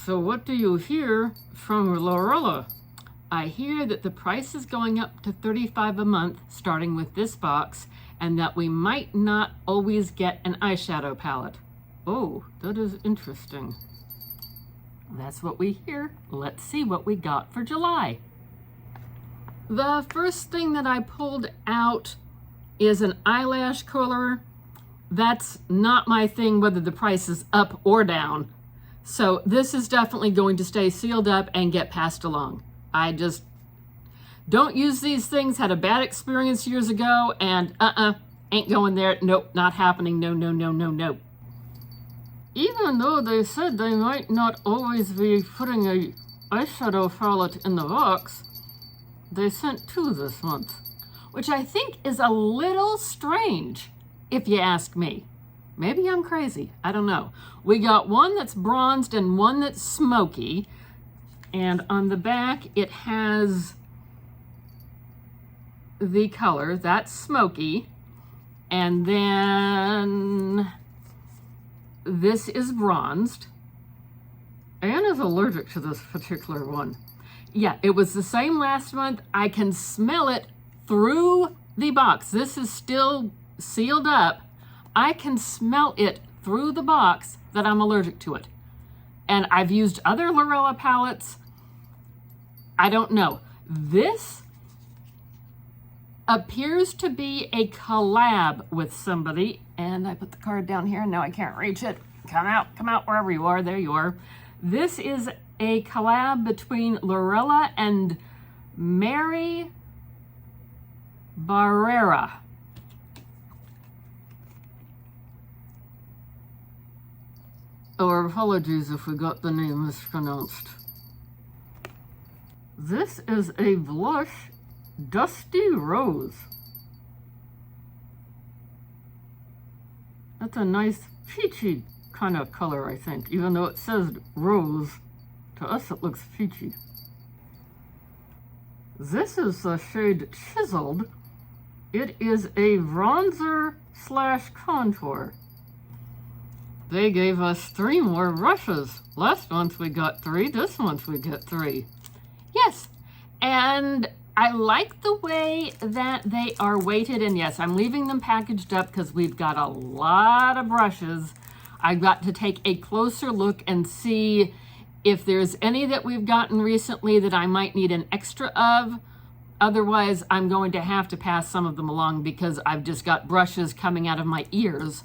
So what do you hear from Lurella? I hear that the price is going up to $35 a month, starting with this box, and that we might not always get an eyeshadow palette. Oh, that is interesting. That's what we hear. Let's see what we got for July. The first thing that I pulled out is an eyelash curler. That's not my thing, whether the price is up or down. So this is definitely going to stay sealed up and get passed along. I just don't use these things. Had a bad experience years ago, and ain't going there. Nope, not happening. No, no, no, no, no. Even though they said they might not always be putting a eyeshadow palette in the box, they sent 2 this month, which I think is a little strange, if you ask me. Maybe I'm crazy. I don't know. We got one that's bronzed and one that's smoky. And on the back, it has the color. That's smoky. And then this is bronzed. Anne is allergic to this particular one. Yeah, it was the same last month. I can smell it through the box. This is still sealed up. I can smell it through the box that I'm allergic to it. And I've used other Lurella palettes. I don't know. This appears to be a collab with somebody. And I put the card down here and now I can't reach it. Come out wherever you are. There you are. This is a collab between Lurella and Mary Barrera. Our apologies if we got the name mispronounced. This is a blush Dusty Rose. That's a nice peachy kind of color, I think. Even though it says rose, to us it looks peachy. This is the shade Chiseled. It is a bronzer / contour. They gave us 3 more brushes. Last month we got 3, this month we get 3. Yes, and I like the way that they are weighted, and yes, I'm leaving them packaged up because we've got a lot of brushes. I've got to take a closer look and see if there's any that we've gotten recently that I might need an extra of. Otherwise, I'm going to have to pass some of them along because I've just got brushes coming out of my ears.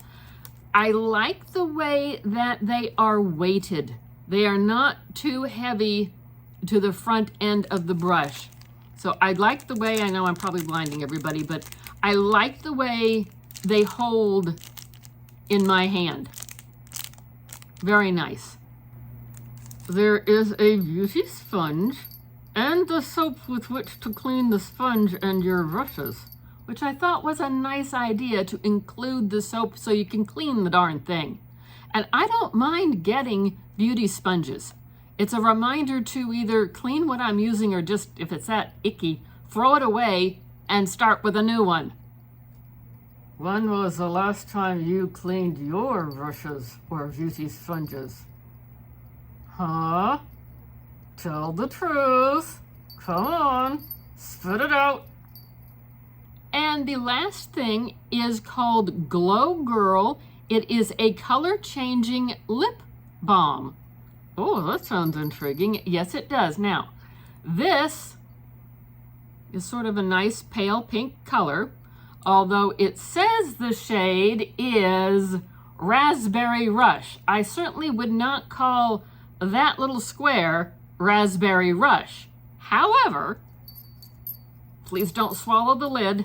I like the way that they are weighted. They are not too heavy to the front end of the brush. So I like the way, I know I'm probably blinding everybody, but I like the way they hold in my hand. Very nice. There is a beauty sponge and the soap with which to clean the sponge and your brushes, which I thought was a nice idea to include the soap so you can clean the darn thing. And I don't mind getting beauty sponges. It's a reminder to either clean what I'm using or just, if it's that icky, throw it away and start with a new one. When was the last time you cleaned your brushes or beauty sponges? Huh? Tell the truth. Come on, spit it out. And the last thing is called Glow Girl. It is a color-changing lip balm. Oh, that sounds intriguing. Yes, it does. Now, this is sort of a nice pale pink color, although it says the shade is Raspberry Rush. I certainly would not call that little square Raspberry Rush. However, please don't swallow the lid.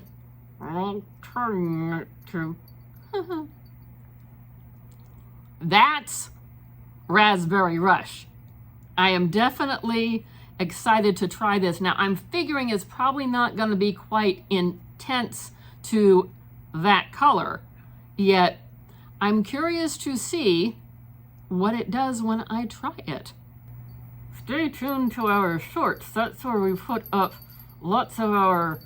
I'll turn it to. That's Raspberry Rush. I am definitely excited to try this. Now, I'm figuring it's probably not going to be quite intense to that color, yet I'm curious to see what it does when I try it. Stay tuned to our shorts. That's where we put up lots of our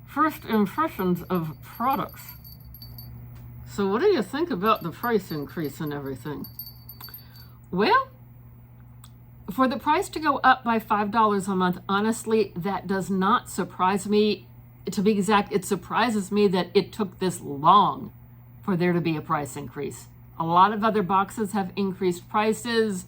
first impressions of products. So what do you think about the price increase and everything? Well, For the price to go up by $5 a month, honestly, that does not surprise me. To be exact, it surprises me that it took this long for there to be a price increase. A lot of other boxes have increased prices.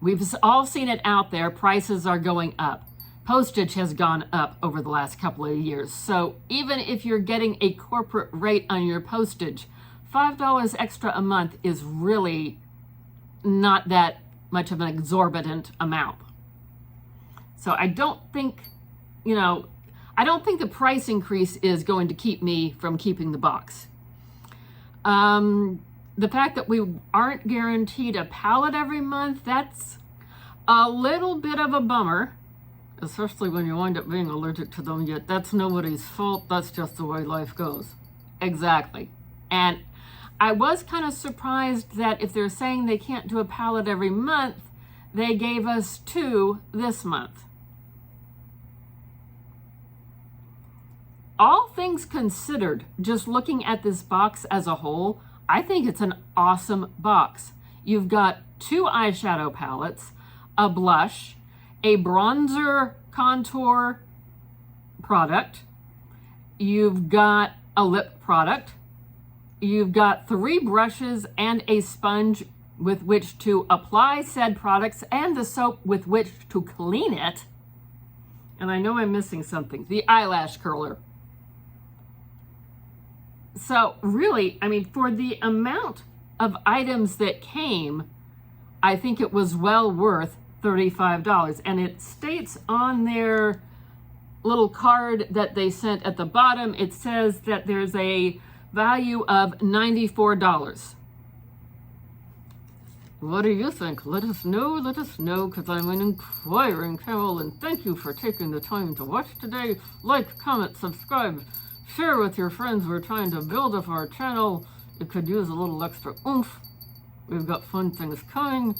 We've all seen it out there. Prices are going up. Postage has gone up over the last couple of years. So even if you're getting a corporate rate on your postage, $5 extra a month is really not that much of an exorbitant amount. So I don't think, I don't think the price increase is going to keep me from keeping the box. The fact that we aren't guaranteed a pallet every month, that's a little bit of a bummer, especially when you wind up being allergic to them, yet that's nobody's fault. That's just the way life goes. Exactly. And I was kind of surprised that if they're saying they can't do a pallet every month, they gave us 2 this month. All things considered, just looking at this box as a whole, I think it's an awesome box. You've got 2 eyeshadow palettes, a blush, a bronzer contour product, you've got a lip product, you've got 3 brushes and a sponge with which to apply said products and the soap with which to clean it. And I know I'm missing something, the eyelash curler. So really, I mean, for the amount of items that came, I think it was well worth $35. And it states on their little card that they sent at the bottom, it says that there's a value of $94. What do you think? Let us know, because I'm an inquiring camel, and thank you for taking the time to watch today. Like, comment, subscribe, share with your friends. We're trying to build up our channel. It could use a little extra oomph. We've got fun things coming.